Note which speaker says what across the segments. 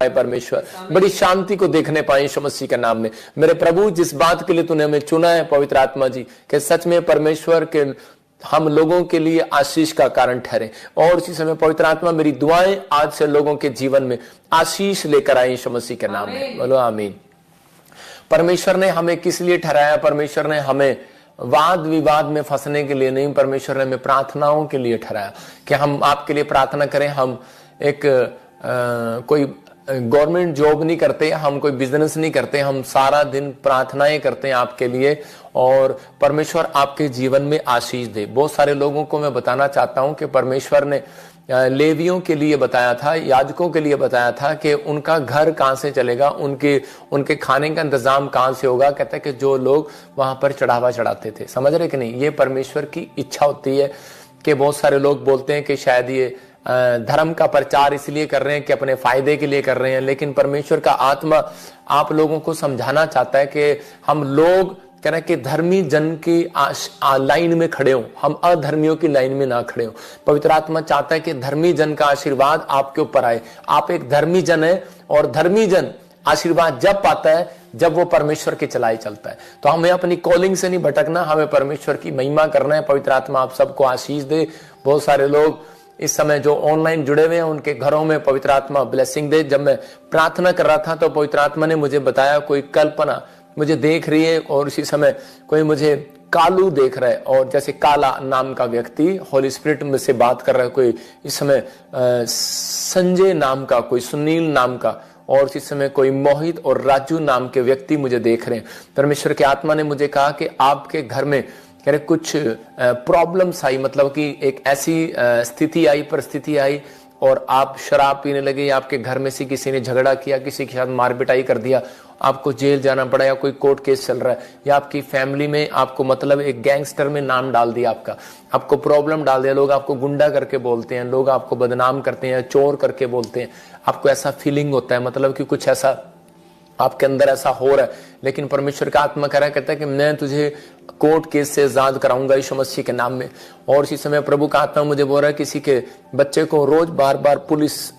Speaker 1: पाए परमेश्वर, बड़ी शांति को देखने पाए यीशु मसीह के नाम में। मेरे प्रभु, जिस बात के लिए तूने हमें चुना है पवित्र आत्मा जी, कि सच में परमेश्वर के हम लोगों के लिए आशीष का कारण ठहरे। और इसी समय पवित्र आत्मा, मेरी दुआएं आज से लोगों के जीवन में आशीष लेकर आए यीशु मसीह के नाम में। बोलो आमीन। परमेश्वर ने हमें किस लिए ठहराया? परमेश्वर ने हमें वाद विवाद में फंसने के लिए नहीं, परमेश्वर ने हमें प्रार्थनाओं के लिए ठहराया कि हम आपके लिए प्रार्थना करें। हम एक कोई गवर्नमेंट जॉब नहीं करते, हम कोई बिजनेस नहीं करते, हम सारा दिन प्रार्थनाएं करते हैं आपके लिए, और परमेश्वर आपके जीवन में आशीष दे। बहुत सारे लोगों को मैं बताना चाहता हूं कि परमेश्वर ने लेवियों के लिए बताया था, याजकों के लिए बताया था कि उनका घर कहां से चलेगा, उनके खाने का इंतजाम कहां से होगा। कहते हैं कि जो लोग वहां पर चढ़ावा चढ़ाते थे। समझ रहे कि नहीं? ये परमेश्वर की इच्छा होती है कि बहुत सारे लोग बोलते हैं कि शायद ये धर्म का प्रचार इसलिए कर रहे हैं कि अपने फायदे के लिए कर रहे हैं, लेकिन परमेश्वर का आत्मा आप लोगों को समझाना चाहता है कि हम लोग कह रहे हैं कि धर्मी जन की लाइन में खड़े हो, हम अधर्मियों की लाइन में ना खड़े हो। पवित्र आत्मा चाहता है कि धर्मी जन का आशीर्वाद आपके ऊपर आए। आप एक धर्मी जन है, और धर्मी जन आशीर्वाद जब पाता है जब वो परमेश्वर के चलाए चलता है। तो हमें अपनी कॉलिंग से नहीं भटकना, हमें परमेश्वर की महिमा करना है। पवित्र आत्मा आप सबको आशीष दे। बहुत सारे लोग इस समय जो ऑनलाइन जुड़े हुए हैं, उनके घरों में पवित्र आत्मा ब्लेसिंग दे। जब मैं प्रार्थना कर रहा था तो पवित्र आत्मा ने मुझे बताया, कोई कल्पना मुझे देख रही है, और इसी समय कोई मुझे कालू देख रहा है, और जैसे काला नाम का व्यक्ति होली स्पिरिट में से बात कर रहा है। कोई इस समय संजय नाम का, कोई सुनील नाम का, और इस समय कोई मोहित और राजू नाम के व्यक्ति मुझे देख रहे हैं। परमेश्वर के आत्मा ने मुझे कहा कि आपके घर में कह रहे कुछ प्रॉब्लम्स आई, मतलब कि एक ऐसी स्थिति आई, परिस्थिति आई, और आप शराब पीने लगे, या आपके घर में से किसी ने झगड़ा किया, किसी के साथ मार पिटाई कर दिया, आपको जेल जाना पड़ा, या कोई कोर्ट केस चल रहा है, या आपकी फैमिली में आपको मतलब एक गैंगस्टर में नाम डाल दिया, आपको प्रॉब्लम डाल दिया, लोग आपको गुंडा करके बोलते हैं, लोग आपको बदनाम करते हैं, चोर करके बोलते हैं। आपको ऐसा फीलिंग होता है, मतलब कि कुछ ऐसा आपके अंदर ऐसा हो रहा है। लेकिन परमेश्वर का आत्मा कह रहा है, कहता है कि मैं तुझे कोर्ट केस से आजाद कराऊंगा यीशु मसीह के नाम में। और इसी समय प्रभु का आत्मा मुझे बोल रहा है, किसी के बच्चे को रोज बार बार पुलिस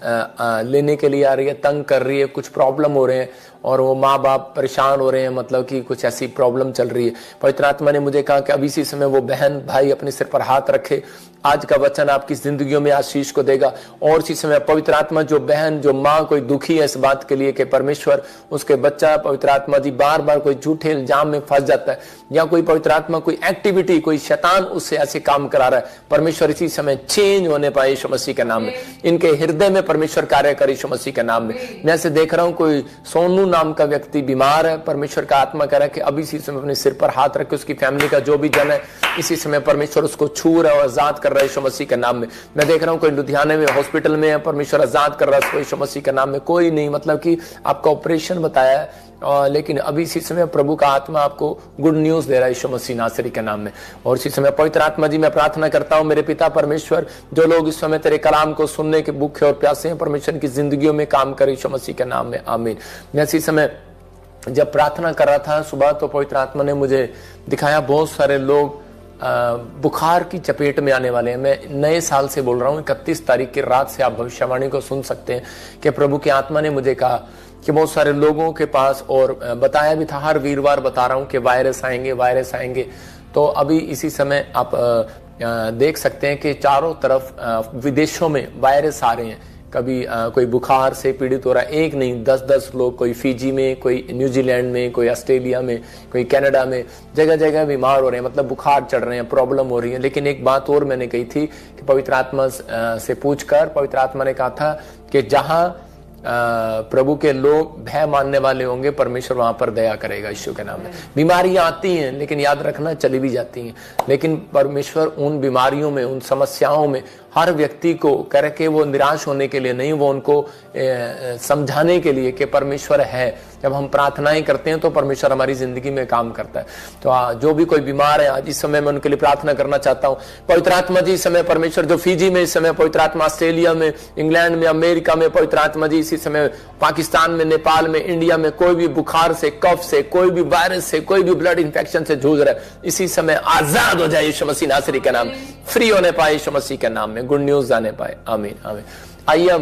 Speaker 1: लेने के लिए आ रही है, तंग कर रही है, कुछ प्रॉब्लम हो रहे हैं, और वो माँ बाप परेशान हो रहे हैं, मतलब कि कुछ ऐसी प्रॉब्लम चल रही है। पवित्र आत्मा ने मुझे कहा कि अभी इसी समय वो बहन भाई अपने सिर पर हाथ रखे। आज का वचन आपकी जिंदगियों में आशीष को देगा। और इसी समय पवित्र आत्मा, जो बहन जो माँ कोई दुखी है इस बात के लिए कि परमेश्वर उसके बच्चा पवित्र आत्मा जी बार बार कोई झूठे इल्जाम में फंस जाता है, या कोई पवित्र आत्मा कोई एक्टिविटी, कोई शैतान उससे ऐसे काम करा रहा है, परमेश्वर इसी समय चेंज होने पाए यीशु मसीह के नाम में। इनके हृदय में परमेश्वर कार्य करे यीशु मसीह के नाम में। मैं ऐसे देख रहा हूं, कोई सोनू नाम का व्यक्ति बीमार है, परमेश्वर का आत्मा कह रहा है कि अभी इसी समय अपने सिर पर हाथ रख के उसकी फैमिली का जो भी जन है, इसी समय परमेश्वर उसको छू रहा है और आजाद कर रहा है यीशु मसीह के नाम में। मैं देख रहा हूं कोई लुधियाने में हॉस्पिटल में है, परमेश्वर आजाद कर रहा है उसको यीशु मसीह के नाम में। कोई नहीं, मतलब कि आपका ऑपरेशन बताया है, लेकिन अभी इसी समय प्रभु का आत्मा आपको गुड न्यूज दे रहा है यीशु मसीह नासरी के नाम में। और इसी समय पवित्र आत्मा जी मैं प्रार्थना करता हूं, मेरे पिता परमेश्वर, जो लोग इस समय तेरे कलाम को सुनने के भूखे और प्यासे हैं, परमेश्वर की जिंदगियों में काम करे यीशु मसीह के नाम में, आमीन। मैं इसी समय जब प्रार्थना कर रहा था सुबह, तो पवित्र आत्मा ने मुझे दिखाया बहुत सारे लोग बुखार की चपेट में आने वाले हैं। मैं नए साल से बोल रहा हूं, 31 तारीख की रात से आप भविष्यवाणी को सुन सकते हैं कि प्रभु के आत्मा ने मुझे कहा कि बहुत सारे लोगों के पास, और बताया भी था, हर वीरवार बता रहा हूं कि वायरस आएंगे। तो अभी इसी समय आप देख सकते हैं कि चारों तरफ विदेशों में वायरस आ रहे हैं। कभी कोई बुखार से पीड़ित हो रहा है, एक नहीं 10-10 लोग, कोई फिजी में, कोई न्यूजीलैंड में, कोई ऑस्ट्रेलिया में, कोई कनाडा में, जगह जगह बीमार हो रहे हैं, मतलब बुखार चढ़ रहे हैं, प्रॉब्लम हो रही है। लेकिन एक बात और मैंने कही थी कि पवित्र आत्मा से पूछकर पवित्र आत्मा ने कहा था कि जहां प्रभु के लोग भय मानने वाले होंगे, परमेश्वर वहां पर दया करेगा यीशु के नाम में। बीमारियां आती हैं, लेकिन याद रखना चली भी जाती हैं, लेकिन परमेश्वर उन बीमारियों में, उन समस्याओं में हर व्यक्ति को करके वो निराश होने के लिए नहीं, वो उनको समझाने के लिए कि परमेश्वर है। जब हम प्रार्थनाएं करते हैं तो परमेश्वर हमारी जिंदगी में काम करता है। तो जो भी कोई बीमार है आज इस समय मैं उनके लिए प्रार्थना करना चाहता हूं। पवित्र आत्मा जी इस समय परमेश्वर, जो फिजी में इस समय, पवित्र आत्मा ऑस्ट्रेलिया में, इंग्लैंड में, अमेरिका में, पवित्र आत्मा जी इसी समय पाकिस्तान में, नेपाल में, इंडिया में कोई भी बुखार से, कफ से, कोई भी वायरस से, कोई भी ब्लड इंफेक्शन से जूझ रहा है, इसी समय आजाद हो जाए यीशु मसीह नासरी के नाम, फ्री होने पाए यीशु मसीह के नाम में, गुड न्यूज आने पाए, आमीन आमीन। आइए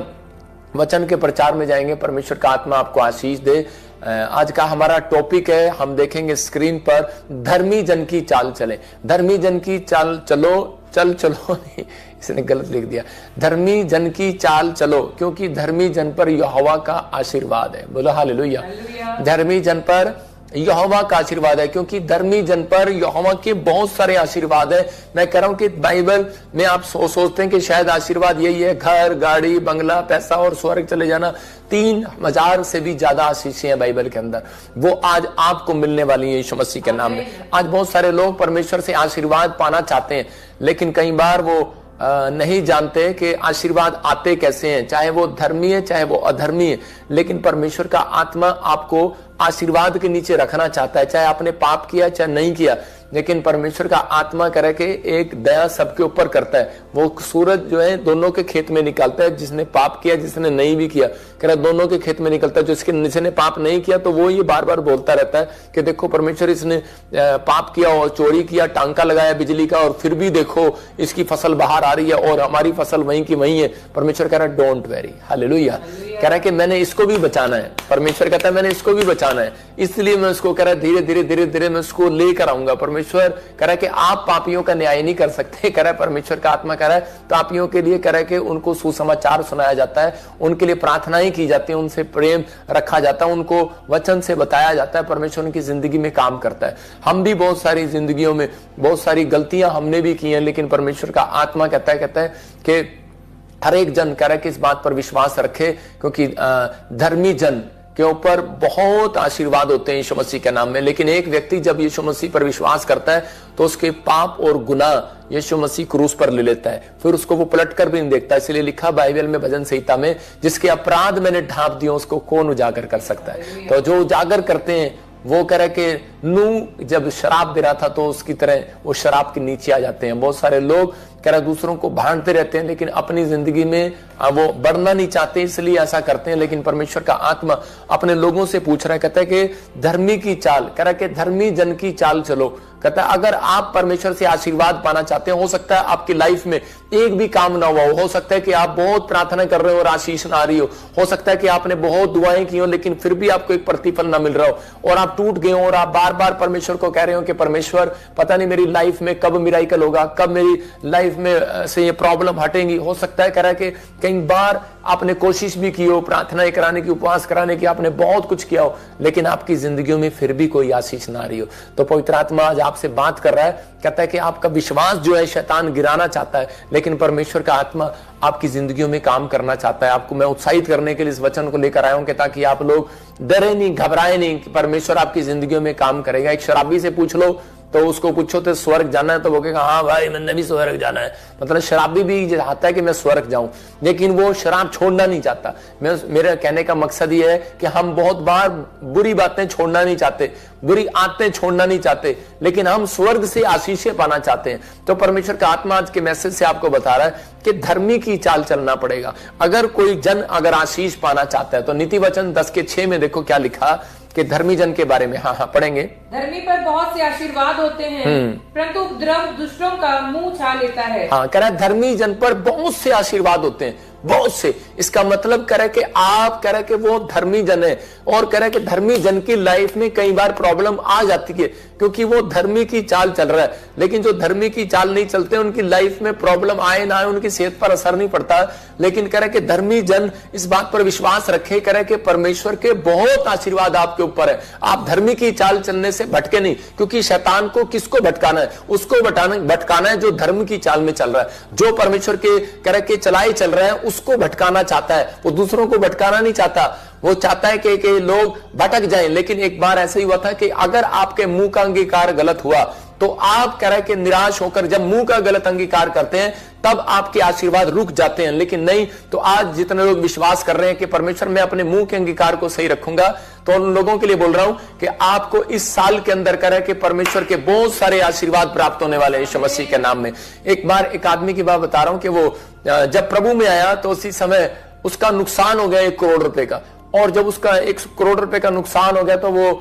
Speaker 1: वचन के प्रचार में जाएंगे। परमेश्वर का आत्मा आपको आशीष दे। आज का हमारा टॉपिक है, हम देखेंगे स्क्रीन पर, धर्मी जन की चाल चले। धर्मी जन की चाल चलो, चल चलो नहीं, इसने गलत लिख दिया, धर्मी जन की चाल चलो, क्योंकि धर्मी जन पर यहोवा का आशीर्वाद है। बोलो हालेलुया। धर्मी जन पर यहोवा का आशीर्वाद है, क्योंकि धर्मी जन पर यहोवा के बहुत सारे आशीर्वाद है। मैं कह रहा हूं कि बाइबल में आप सोचते हैं कि शायद आशीर्वाद यही है, घर, गाड़ी, बंगला, पैसा और स्वर्ग चले जाना। 3000 से भी ज्यादा आशीषें हैं बाइबल के अंदर, वो आज आपको मिलने वाली है यीशु मसीह के नाम में। आज बहुत सारे लोग परमेश्वर से आशीर्वाद पाना चाहते हैं, लेकिन कई बार वो नहीं जानते कि आशीर्वाद आते कैसे हैं, चाहे वो धर्मी है चाहे वो अधर्मी है। लेकिन परमेश्वर का आत्मा आपको आशीर्वाद के नीचे रखना चाहता है, चाहे आपने पाप किया चाहे नहीं किया। लेकिन परमेश्वर का आत्मा करे कि एक दया सबके ऊपर करता है। वो सूरज जो है दोनों के खेत में निकलता है, जिसने पाप किया जिसने नहीं भी किया, कह रहा दोनों के खेत में निकलता है। जिसने पाप नहीं किया तो वो ये बार बार बोलता रहता है कि देखो परमेश्वर इसने पाप किया और चोरी किया, टांका लगाया बिजली का, और फिर भी देखो इसकी फसल बाहर आ रही है और हमारी फसल वहीं की वहीं है। परमेश्वर कह रहा है डोंट वेरी, हालेलुया। कह रहा है कि मैंने इसको भी बचाना है। परमेश्वर कहता है मैंने इसको भी बचाना है, इसलिए मैं उसको कह रहा है धीरे धीरे धीरे धीरे मैं उसको लेकर आऊंगा। परमेश्वर कह रहा है कि आप पापियों का न्याय नहीं कर सकते। कह रहा है परमेश्वर का आत्मा कह रहा है पापियों के लिए कह रहा है कि उनको सुसमाचार सुनाया जाता है, उनके लिए प्रार्थनाएं की जाती है, उनसे प्रेम रखा जाता है, उनको वचन से बताया जाता है। परमेश्वर उनकी जिंदगी में काम करता है। हम भी बहुत सारी जिंदगियों में बहुत सारी गलतियां हमने भी की हैं, लेकिन परमेश्वर का आत्मा कहता है कि हर एक जन कह रहा है कि इस बात पर विश्वास रखे, क्योंकि धर्मी जन के ऊपर बहुत आशीर्वाद होते हैं यीशु मसीह के नाम में। लेकिन एक व्यक्ति जब यीशु मसीह पर विश्वास करता है तो उसके पाप और गुनाह यीशु मसीह क्रूस पर ले लेता है, फिर उसको वो पलट कर भी नहीं देखता। इसलिए लिखा बाइबल में भजन संहिता में, जिसके अपराध मैंने ढांप दिए उसको कौन उजागर कर सकता है। तो जो उजागर करते हैं वो कह रहे कि नूह जब शराब दे रहा था तो उसकी तरह वो शराब के नीचे आ जाते हैं। बहुत सारे लोग कह रहे दूसरों को भांडते रहते हैं, लेकिन अपनी जिंदगी में वो बढ़ना नहीं चाहते, इसलिए ऐसा करते हैं। लेकिन परमेश्वर का आत्मा अपने लोगों से पूछ रहा है, कहता है कि धर्मी की चाल, कह रहा है कि धर्मी जन की चाल चलो। कहता है अगर आप परमेश्वर से आशीर्वाद पाना चाहते हैं, हो सकता है आपकी लाइफ में एक भी काम ना हुआ हो सकता है कि आप बहुत प्रार्थना कर रहे हो और आशीष ना आ रही हो सकता है कि आपने बहुत दुआएं की हो लेकिन फिर भी आपको एक प्रतिफल ना मिल रहा हो, और आप टूट गए हो और आप बार बार परमेश्वर को कह रहे हो कि परमेश्वर पता नहीं मेरी लाइफ में कब मिराकल होगा, कब मेरी लाइफ में से ये प्रॉब्लम हटेंगी। हो सकता है कह रहा है कि कई बार आपने कोशिश भी की हो, प्रार्थनाएं कराने की, उपवास कराने की, आपने बहुत कुछ किया हो, लेकिन आपकी जिंदगियों में फिर भी कोई आशीष ना आ रही हो। तो पवित्र आत्मा आज आपसे बात कर रहा है, कहता है कि आपका विश्वास जो है शैतान गिराना चाहता है, लेकिन परमेश्वर का आत्मा आपकी जिंदगियों में काम करना चाहता है। आपको मैं उत्साहित करने के लिए इस वचन को लेकर आया हूं कि ताकि आप लोग डरे नहीं, घबराए नहीं, परमेश्वर आपकी जिंदगियों में काम करेगा। एक शराबी से पूछ लो तो उसको पूछो तो स्वर्ग जाना है तो वो कहेगा हाँ भाई मैंने भी स्वर्ग जाना है। मतलब शराबी भी चाहता है कि मैं स्वर्ग जाऊं, लेकिन वो शराब छोड़ना नहीं चाहता। मेरे कहने का मकसद ये है कि हम बहुत बार बुरी बातें छोड़ना नहीं चाहते, बुरी आदतें छोड़ना नहीं चाहते, लेकिन हम स्वर्ग से आशीषें पाना चाहते हैं। तो परमेश्वर का आत्मा आज के मैसेज से आपको बता रहा है कि धर्मी की चाल चलना पड़ेगा। अगर कोई जन अगर आशीष पाना चाहता है तो नीति वचन 10:6 में देखो क्या लिखा कि धर्मी जन के बारे में। हाँ पढ़ेंगे।
Speaker 2: धर्मी पर बहुत से आशीर्वाद होते हैं, परंतु उपद्रव दुष्टों का मुंह छा लेता है।
Speaker 1: हाँ कह रहा है धर्मी जन पर बहुत से आशीर्वाद होते हैं, बहुत से। इसका मतलब कह रहे कि आप कह रहे कि वो धर्मी जन है, और कह रहे कि धर्मी जन की लाइफ में कई बार प्रॉब्लम आ जाती है क्योंकि वो धर्मी की चाल चल रहा है। लेकिन जो धर्मी की चाल नहीं चलते उनकी लाइफ में प्रॉब्लम आए ना आए उनकी सेहत पर असर नहीं पड़ता। लेकिन कह रहे कि धर्मी जन इस बात पर विश्वास रखे, कह रहे कि परमेश्वर के बहुत आशीर्वाद आपके ऊपर है। आप धर्मी की चाल चलने से भटके नहीं, क्योंकि शैतान को किसको भटकाना है? उसको भटकाना है जो धर्म की चाल में चल रहा है, जो परमेश्वर के कह रहे के चलाए चल रहा है उसको भटकाना चाहता है। वो दूसरों को भटकाना नहीं चाहता, वो चाहता है कि लोग भटक जाएं। लेकिन एक बार ऐसा ही हुआ था कि अगर आपके मुंह का अंगीकार गलत हुआ तो आप कह रहे कि निराश होकर जब मुंह का गलत अंगीकार करते हैं तब आपके आशीर्वाद रुक जाते हैं। लेकिन नहीं, तो आज जितने लोग विश्वास कर रहे हैं कि परमेश्वर मैं अपने मुंह के अंगीकार को सही रखूंगा, तो उन लोगों के लिए बोल रहा हूं कि आपको इस साल के अंदर कह रहे कि परमेश्वर के बहुत सारे आशीर्वाद प्राप्त होने वाले हैं यीशु मसीह के नाम में। एक बार एक आदमी की बात बता रहा हूं कि वो जब प्रभु में आया तो उसी समय उसका नुकसान हो गया 1 करोड़ रुपए का। और जब उसका 1 करोड़ रुपए का नुकसान हो गया तो वो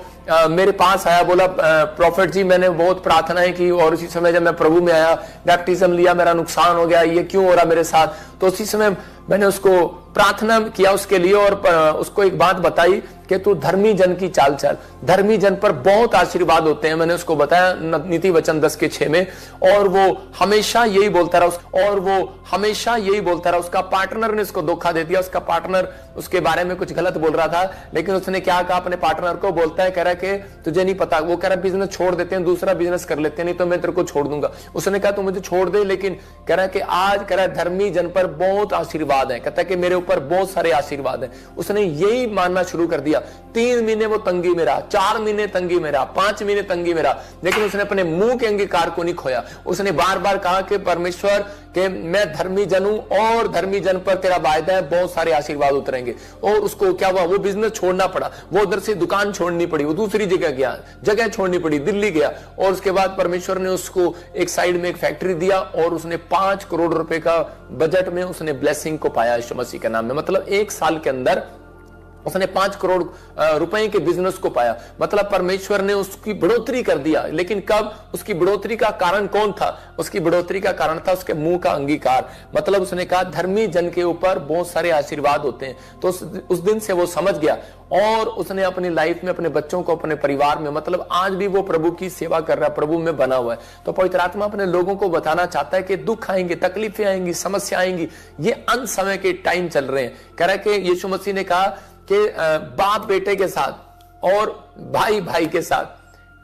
Speaker 1: मेरे पास आया, बोला प्रॉफिट जी मैंने बहुत प्रार्थनाएं की और उसी समय जब मैं प्रभु में आया, बैप्टिज्म लिया, मेरा नुकसान हो गया, ये क्यों हो रहा मेरे साथ। तो उसी समय मैंने उसको प्रार्थना किया उसके लिए और उसको एक बात बताई कि तू धर्मी जन की चाल चल, धर्मी जन पर बहुत आशीर्वाद होते हैं। मैंने उसको बताया नीति वचन 10:6 में, और वो हमेशा यही बोलता रहा। उसका पार्टनर ने उसको धोखा दे दिया, उसका पार्टनर उसके बारे में कुछ गलत बोल रहा था, लेकिन उसने क्या कहा अपने पार्टनर को, बोलता है, कह रहा कि तुझे नहीं पता, वो कह रहा बिजनेस छोड़ देते हैं, दूसरा बिजनेस कर लेते हैं, नहीं तो मैं तेरे को छोड़ दूंगा। उसने कहा तू मुझे छोड़ दे, लेकिन कह रहा कि आज कह रहा धर्मी जन पर बहुत आशीर्वाद है, कहता है कि मेरे ऊपर बहुत सारे आशीर्वाद है। उसने यही मानना शुरू कर दिया। 3 महीने वो तंगी में रहा, 4 महीने तंगी में रहा, 5 महीने तंगी में रहा, लेकिन उसने अपने मुंह के अंगीकार को नहीं खोया। उसने बार बार कहा कि परमेश्वर कि मैं धर्मी जन हूं और धर्मी जन पर तेरा वायदा है, बहुत सारे आशीर्वाद उतरेंगे। और उसको क्या हुआ, वो बिजनेस छोड़ना पड़ा, वो उधर से दुकान छोड़नी पड़ी, वो दूसरी जगह गया, जगह छोड़नी पड़ी, दिल्ली गया, और उसके बाद परमेश्वर ने उसको एक साइड में एक फैक्ट्री दिया और उसने 5 करोड़ रुपए का बजट में उसने ब्लेसिंग को पाया यीशु मसीह के नाम में। मतलब 1 साल के अंदर उसने 5 करोड़ रुपए के बिजनेस को पाया। मतलब परमेश्वर ने उसकी बढ़ोतरी कर दिया। लेकिन कब? उसकी बढ़ोतरी का कारण कौन था? उसकी बढ़ोतरी का कारण था उसके मुंह का अंगीकार। मतलब उसने कहा धर्मी जन के ऊपर बहुत सारे आशीर्वाद होते हैं। तो उस दिन से वो समझ गया और उसने अपनी लाइफ में अपने बच्चों को, अपने परिवार में, मतलब आज भी वो प्रभु की सेवा कर रहा है, प्रभु में बना हुआ है। तो पवित्र आत्मा अपने लोगों को बताना चाहता है कि दुख आएंगे, तकलीफें आएंगी, समस्या आएंगी, ये अंत समय के टाइम चल रहे हैं। कह रहा है कि यीशु मसीह ने कहा कि बाप बेटे के साथ और भाई भाई के साथ,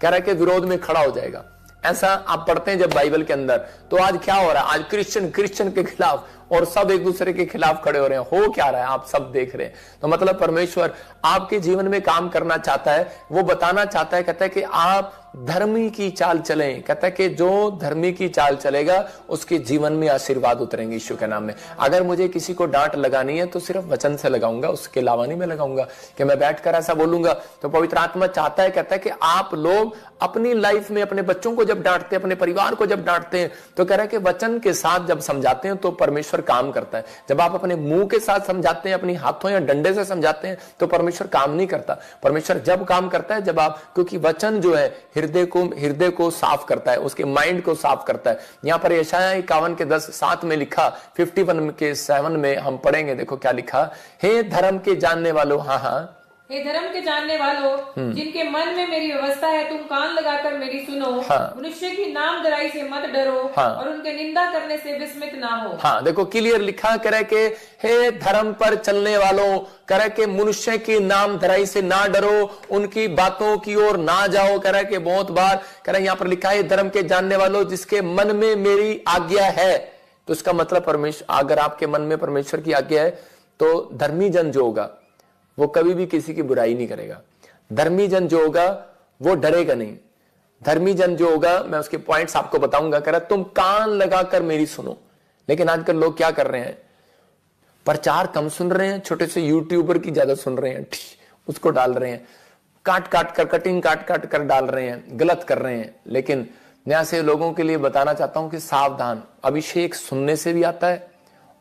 Speaker 1: कह रहा है कि विरोध में खड़ा हो जाएगा। ऐसा आप पढ़ते हैं जब बाइबल के अंदर। तो आज क्या हो रहा है? आज क्रिश्चियन के खिलाफ और सब एक दूसरे के खिलाफ खड़े हो रहे हैं। हो क्या रहा है आप सब देख रहे हैं। तो मतलब परमेश्वर आपके जीवन में काम करना चाहता है, वो बताना चाहता है, कहता है कि आप धर्मी की चाल चलें। कहता है कि जो धर्मी की चाल चलेगा उसके जीवन में आशीर्वाद उतरेंगे यीशु के नाम में। अगर मुझे किसी को डांट लगानी है तो सिर्फ वचन से लगाऊंगा, उसके अलावा नहीं मैं लगाऊंगा कि मैं बैठकर ऐसा बोलूंगा। तो पवित्र आत्मा चाहता है, कहता है कि आप लोग अपनी लाइफ में अपने बच्चों को जब डांटते हैं, अपने परिवार को जब डांटते हैं, तो कह रहा है कि वचन के साथ जब समझाते हैं तो परमेश्वर काम करता है। जब आप अपने मुंह के साथ समझाते हैं, अपनी हाथों या डंडे से समझाते हैं, तो परमेश्वर काम नहीं करता। परमेश्वर जब काम करता है जब आप, क्योंकि वचन जो है हृदय को साफ करता है, उसके माइंड को साफ करता है। यहां पर यशायाह 51 के 10-7 में लिखा, 51 के 7 में हम पढ़ेंगे। देखो क्या लिखा, हे धर्म के जानने वालों, हाँ,
Speaker 2: हे धर्म के जानने वालों, जिनके मन में मेरी व्यवस्था है, तुम कान लगाकर मेरी सुनो।
Speaker 1: हाँ।
Speaker 2: मनुष्य की नाम दराई से मत डरो,
Speaker 1: हाँ।
Speaker 2: और उनके निंदा करने से विस्मित ना हो।
Speaker 1: हाँ, देखो क्लियर लिखा, करे के हे धर्म पर चलने वालों, करे के मनुष्य की नाम धराई से ना डरो, उनकी बातों की ओर ना जाओ। करे के बहुत बार करे यहाँ पर लिखा है धर्म के जानने वालों, जिसके मन में मेरी आज्ञा है। तो इसका मतलब परमेश्वर, अगर आपके मन में परमेश्वर की आज्ञा है तो धर्मी जन जो होगा वो कभी भी किसी की बुराई नहीं करेगा। धर्मी जन जो होगा वो डरेगा नहीं। धर्मी जन जो होगा, मैं उसके पॉइंट्स आपको बताऊंगा। कह रहा तुम कान लगाकर मेरी सुनो। लेकिन आजकल लोग क्या कर रहे हैं, प्रचार कम सुन रहे हैं, छोटे से यूट्यूबर की ज्यादा सुन रहे हैं, उसको डाल रहे हैं, कटिंग काट कर डाल रहे हैं, गलत कर रहे हैं। लेकिन मैं ऐसे लोगों के लिए बताना चाहता हूं कि सावधान, अभिषेक सुनने से भी आता है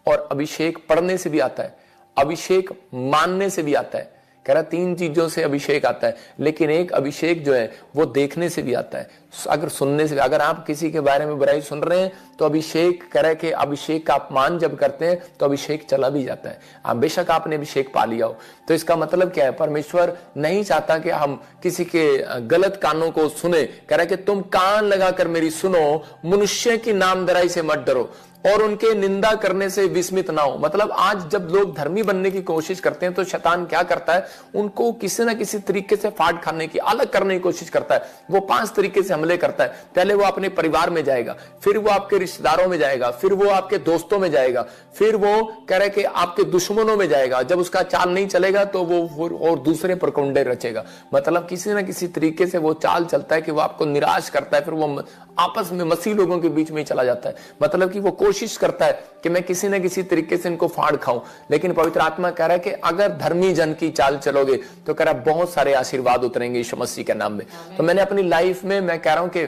Speaker 1: और अभिषेक पढ़ने से भी आता है, अभिषेक मानने से भी आता है। कह रहा 3 चीजों से अभिषेक आता है, लेकिन एक अभिषेक जो है वो देखने से भी आता है, अगर सुनने से। अगर आप किसी के बारे में बुराई सुन रहे हैं तो अभिषेक, कह रहे कि अभिषेक का अपमान जब करते हैं तो अभिषेक चला भी जाता है। आप बेशक आपने अभिषेक पा लिया हो। तो इसका मतलब क्या है, परमेश्वर नहीं चाहता कि हम किसी के गलत कानों को सुने। कह रहे कि तुम कान लगाकर मेरी सुनो, मनुष्य की नामधराई से मत डरो और उनके निंदा करने से विस्मित ना हो। मतलब आज जब लोग धर्मी बनने की कोशिश करते हैं तो शैतान क्या करता है, उनको किसी ना किसी तरीके से फाड़ खाने की, अलग करने की कोशिश करता है। वो 5 तरीके से हमले करता है। पहले वो अपने परिवार में जाएगा, फिर वो आपके रिश्तेदारों में जाएगा, फिर वो आपके दोस्तों में जाएगा, फिर वो कह रहे कि आपके दुश्मनों में जाएगा। जब उसका चाल नहीं चलेगा तो वो और दूसरे प्रकुंडे रचेगा। मतलब किसी ना किसी तरीके से वो चाल चलता है कि वो आपको निराश करता है, फिर वो आपस में मसीह लोगों के बीच में ही चला जाता है। मतलब कि वो कोशिश करता है कि मैं किसी न किसी तरीके से इनको फाड़ खाऊं। लेकिन पवित्र आत्मा कह रहा है कि अगर धर्मी जन की चाल चलोगे तो कह रहा है बहुत सारे आशीर्वाद उतरेंगे यीशु मसीह के नाम में। तो मैंने अपनी लाइफ में, मैं कह रहा हूं कि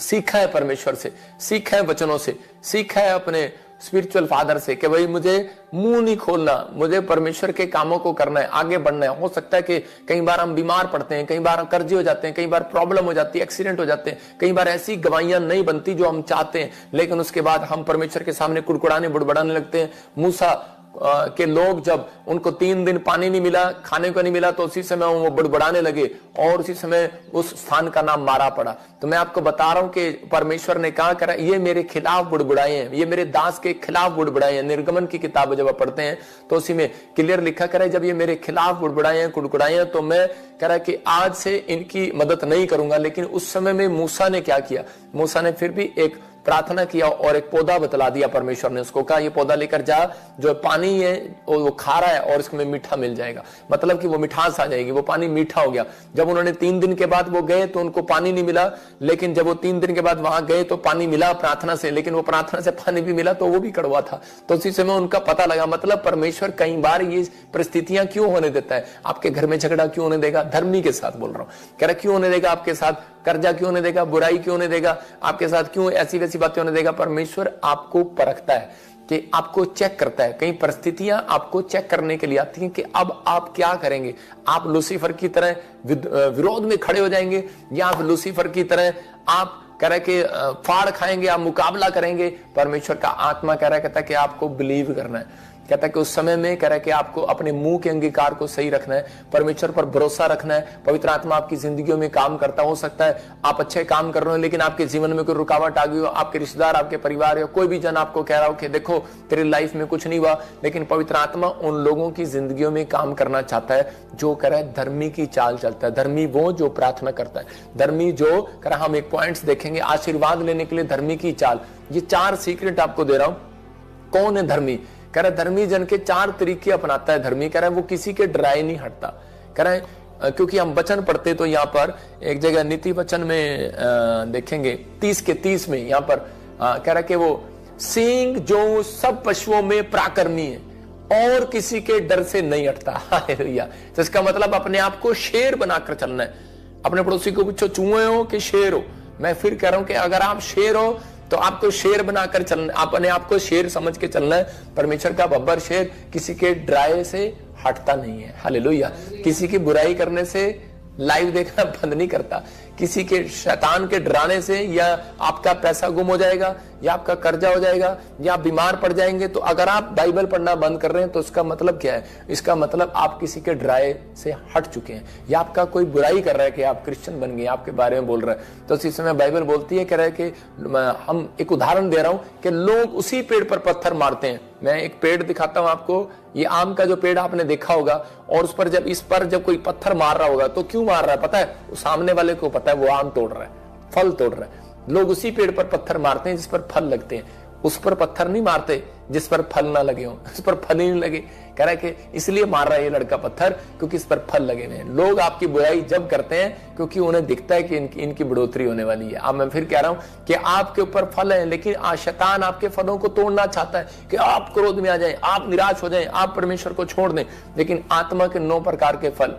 Speaker 1: सीखा है परमेश्वर से, सीखा है वचनों से, सीखा है अपने स्पिरिचुअल फादर से कि भाई मुझे मुंह नहीं खोलना, मुझे परमेश्वर के कामों को करना है, आगे बढ़ना है। हो सकता है कि कई बार हम बीमार पड़ते हैं, कई बार कर्जे हो जाते हैं, कई बार प्रॉब्लम हो जाती है, एक्सीडेंट हो जाते हैं, कई बार ऐसी गवाहियां नहीं बनती जो हम चाहते हैं, लेकिन उसके बाद हम परमेश्वर के सामने कुड़कुड़ाने बुड़बड़ाने लगते हैं। मूसा के लोग जब उनको 3 दिन पानी नहीं मिला, खाने को नहीं मिला, तो उसी समय वो बुड़बुड़ाने लगे और उसी समय उस स्थान का नाम मारा पड़ा। तो मैं आपको बता रहा हूं कि परमेश्वर ने कहा करा ये मेरे खिलाफ बुड़बुड़ाए हैं, ये मेरे दास के खिलाफ बुड़बुड़ाए हैं। निर्गमन की किताब जब आप पढ़ते हैं तो उसी में क्लियर लिखा करा जब ये मेरे खिलाफ बुड़बुड़ाए हैं, कुड़कुड़ाए हैं, तो मैं कह रहा कि आज से इनकी मदद नहीं करूंगा। लेकिन उस समय में मूसा ने क्या किया, मूसा ने फिर भी एक प्रार्थना किया और एक पौधा बतला दिया। परमेश्वर ने उसको कहा ये पौधा लेकर जा, जो पानी है वो खारा है और इसमें मीठा मिल जाएगा, मतलब कि वो मिठास आ जाएगी, वो पानी मीठा हो गया। जब उन्होंने 3 दिन के बाद वो गए तो उनको पानी नहीं मिला, लेकिन जब वो 3 दिन के बाद वहां गए तो पानी मिला प्रार्थना से, लेकिन वो प्रार्थना से पानी भी मिला तो वो भी कड़वा था। तो उसी समय उनका पता लगा, मतलब परमेश्वर कई बार ये परिस्थितियां क्यों होने देता है। आपके घर में झगड़ा क्यों होने देगा, धर्मी के साथ बोल रहा हूं, कह रहा क्यों होने देगा, आपके साथ कर्जा क्यों होने देगा, बुराई क्यों होने देगा, आपके साथ क्यों ऐसी वैसी बातें होने देगा। परमेश्वर आपको परखता है, कि आपको चेक करता है। कई परिस्थितियां आपको चेक करने के लिए आती हैं कि अब आप क्या करेंगे। आप लूसीफर की तरह विरोध में खड़े हो जाएंगे, या आप लूसीफर की तरह आप कह रहे कि फाड़ खाएंगे, आप मुकाबला करेंगे। परमेश्वर का आत्मा कह रहा है, कहता है कि आपको बिलीव करना है, कहता है कि उस समय में कह रहा है कि आपको अपने मुंह के अंगीकार को सही रखना है, परमेश्वर पर भरोसा रखना है। पवित्र आत्मा आपकी जिंदगियों में काम करता हो सकता है आप अच्छे काम कर रहे हो, लेकिन आपके जीवन में कोई रुकावट आ गई हो, आपके रिश्तेदार, आपके परिवार या कोई भी जन आपको कह रहा हो कि देखो तेरी लाइफ में कुछ नहीं हुआ, लेकिन पवित्र आत्मा उन लोगों की जिंदगियों में काम करना चाहता है जो कह रहा है धर्मी की चाल चलता है। धर्मी वो जो प्रार्थना करता है, धर्मी जो कह रहा, हम एक पॉइंट्स देखेंगे आशीर्वाद लेने के लिए धर्मी की चाल। ये 4 सीक्रेट आपको दे रहा हूं। कौन है धर्मी, कह रहा धर्मी जन के 4 तरीके अपनाता है धर्मी। कह रहा है वो किसी के डराए नहीं हटता। कह रहा है क्योंकि हम वचन पढ़ते तो यहाँ पर एक जगह नीति वचन में देखेंगे 30 के 30 में यहाँ पर कह रहा कि वो सिंह जो सब पशुओं में पराक्रमी है और किसी के डर से नहीं हटता। हालेलुया। तो इसका मतलब अपने आप को शेर बनाकर चलना है। अपने पड़ोसी को पूछो चूहे हो कि शेर हो। मैं फिर कह रहा हूं कि अगर आप शेर हो तो आपको शेर बनाकर चलना, अपने आप को शेर समझ के चलना है। परमेश्वर का बब्बर शेर किसी के डराए से हटता नहीं है। हालेलुया। किसी की बुराई करने से लाइव देखना बंद नहीं करता, किसी के शैतान के डराने से या आपका पैसा गुम हो जाएगा या आपका कर्जा हो जाएगा या आप बीमार पड़ जाएंगे, तो अगर आप बाइबल पढ़ना बंद कर रहे हैं तो इसका मतलब क्या है, इसका मतलब आप किसी के डराए से हट चुके हैं, या आपका कोई बुराई कर रहा है कि आप क्रिश्चियन बन गए, आपके बारे में बोल रहा है। तो इस समय बाइबल बोलती है, कह रहा है कि हम एक उदाहरण दे रहा हूं कि लोग उसी पेड़ पर पत्थर मारते हैं। मैं एक पेड़ दिखाता हूं आपको, ये आम का जो पेड़ आपने देखा होगा, और उस पर जब कोई पत्थर मार रहा होगा तो क्यों मार रहा है पता है, सामने वाले को पता है वो आम तोड़ रहा है, फल तोड़ रहा है। लोग उसी पेड़ पर पत्थर मारते हैं जिस पर फल लगते हैं, उस पर पत्थर नहीं मारते जिस पर फल ना लगे हो, उस पर फल ही नहीं लगे। कह रहा है कि इसलिए मार रहा है ये लड़का पत्थर क्योंकि इस पर फल लगे हुए हैं। लोग आपकी बुराई जब करते हैं क्योंकि उन्हें दिखता है कि इनकी बढ़ोतरी होने वाली है। अब मैं फिर कह रहा हूं कि आपके ऊपर फल है, लेकिन शैतान आपके फलों को तोड़ना चाहता है कि आप क्रोध में आ जाएं, आप निराश हो जाएं, आप परमेश्वर को छोड़ दें। लेकिन आत्मा के 9 प्रकार के फल,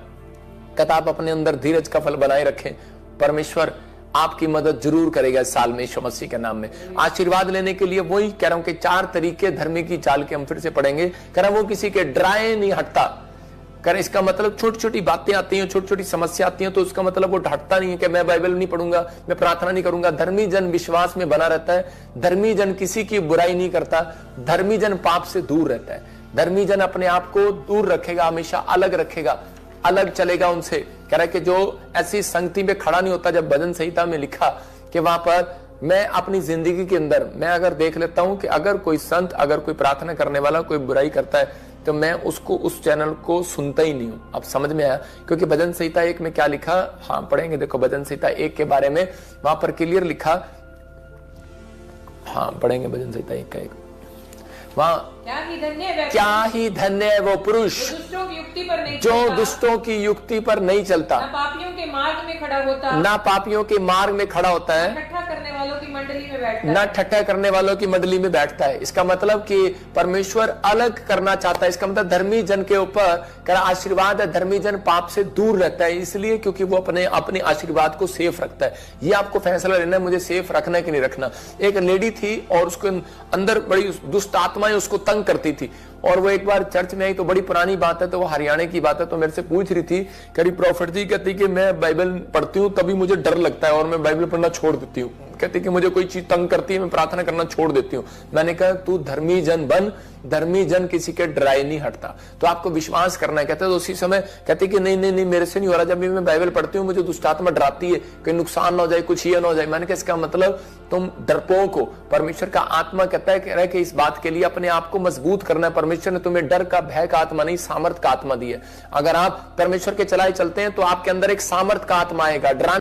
Speaker 1: कहता आप अपने अंदर धीरज का फल बनाए रखें, परमेश्वर आपकी मदद जरूर करेगा इस साल में यीशु मसीह के नाम में। आशीर्वाद लेने के लिए वही कह रहा हूं कि 4 तरीके धर्मी की चाल के हम फिर से पढ़ेंगे। कह रहा वो किसी के डराए नहीं हटता। कह रहा इसका मतलब छोटी छोटी बातें आती हैं, छोटी छोटी समस्या आती हैं, तो उसका मतलब वो हटता नहीं है कि मैं बाइबल नहीं पढ़ूंगा, मैं प्रार्थना नहीं करूंगा। धर्मी जन विश्वास में बना रहता है, धर्मी जन किसी की बुराई नहीं करता, धर्मी जन पाप से दूर रहता है, धर्मी जन अपने आप को दूर रखेगा, हमेशा अलग रखेगा, अलग चलेगा उनसे। कह रहा है कि जो ऐसी संगति में खड़ा नहीं होता। जब भजन संहिता में लिखा कि वहां पर मैं अपनी जिंदगी के अंदर मैं अगर देख लेता हूं कि अगर कोई संत, अगर कोई प्रार्थना करने वाला कोई बुराई करता है तो मैं उसको, उस चैनल को सुनता ही नहीं हूं। अब समझ में आया, क्योंकि भजन संहिता 1 में क्या लिखा, हाँ पढ़ेंगे, देखो भजन संहिता 1 के बारे में वहां पर क्लियर लिखा, हाँ पढ़ेंगे भजन संहिता 1 का 1। वहां
Speaker 2: क्या ही धन्य है वह
Speaker 1: क्या ही धन्य है वो पुरुष
Speaker 2: जो दुष्टों की युक्ति पर नहीं
Speaker 1: जो
Speaker 2: चलता,
Speaker 1: दुष्टों की युक्ति पर नहीं चलता,
Speaker 2: न पापियों के मार्ग में खड़ा होता,
Speaker 1: ना पापियों के मार्ग में खड़ा होता है,
Speaker 2: ठट्ठा करने वालों की मंडली में बैठता
Speaker 1: ना
Speaker 2: है।
Speaker 1: ठट्ठा करने वालों की मंडली में बैठता है। इसका मतलब कि परमेश्वर अलग करना चाहता है। इसका मतलब धर्मी जन के ऊपर क्या आशीर्वाद है, धर्मी जन पाप से दूर रहता है, इसलिए क्योंकि वो अपने आशीर्वाद को सेफ रखता है। ये आपको फैसला लेना है, मुझे सेफ रखना है कि नहीं रखना। एक लेडी थी और उसके अंदर बड़ी दुष्ट आत्माएं उसको तंग करती थी, और वो एक बार चर्च में आई, तो बड़ी पुरानी बात है, तो वो हरियाणा की बात है, तो मेरे से पूछ रही थी, करीब प्रॉफिट जी, कहती कि मैं बाइबल पढ़ती हूँ तभी मुझे डर लगता है और मैं बाइबल पढ़ना छोड़ देती हूँ। कहती कि मुझे कोई चीज तंग करती है, मैं प्रार्थना करना छोड़ देती हूँ। मैंने कहा तू धर्मी जन बन, धर्मी जन किसी के डराए नहीं हटता, तो आपको विश्वास करना है। कहते तो उसी समय कहते कि नहीं नहीं नहीं मेरे से नहीं हो रहा, जब भी मैं बाइबल पढ़ती हूँ मुझे दुष्ट आत्मा डराती है, कहीं नुकसान ना हो जाए, कुछ ये ना हो जाए। मैंने कहा इसका मतलब तुम डरपोक हो। परमेश्वर का आत्मा कहता है कि इस बात के लिए अपने आप को मजबूत करना है। परमेश्वर ने तुम्हें डर का, भय का आत्मा नहीं, सामर्थ का आत्मा दी है। अगर आप परमेश्वर के चलाए चलते हैं तो आपके अंदर एक सामर्थ का आत्मा आएगा।